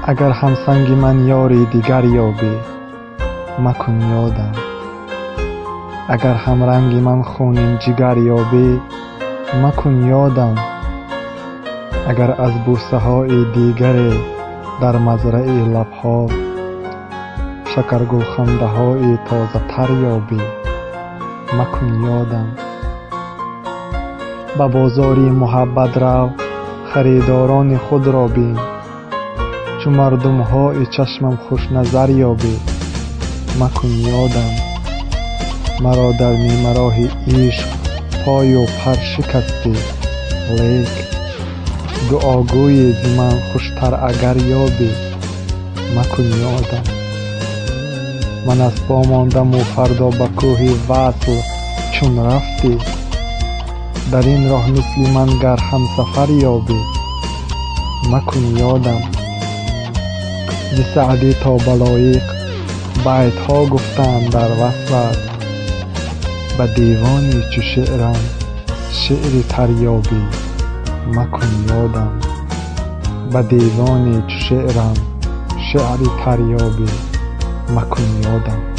اگر همسنگ من یاری دیگر یابی مکن یادم. اگر همرنگ من خونین جگر یابی مکن یادم. اگر از بوسه های دیگری در مزرعه لبها شکرگل خنده های تازه تر یابی مکن یادم. به بازاری محبت رو خریداران خود را بین، چو مردم های چشمم خوش نظر یابی مکن یادم. مرا در نیمه راه عشق پای و پر شکستی، لیک دعاگوی ز من خوشتر اگر یابی مکن یادم. من از پا ماندم و فردا به کوه وصل چون رفتی، در این راه مثل من گر همسفر یابی مکن یادم. ز سعدی تا بلایق بیت ها گفتند در وصلت، به دیوانی چو شعرم شعری تر یابی مکن یادم. به دیوانی چو شعرم شعری تر یابی مکن یادم.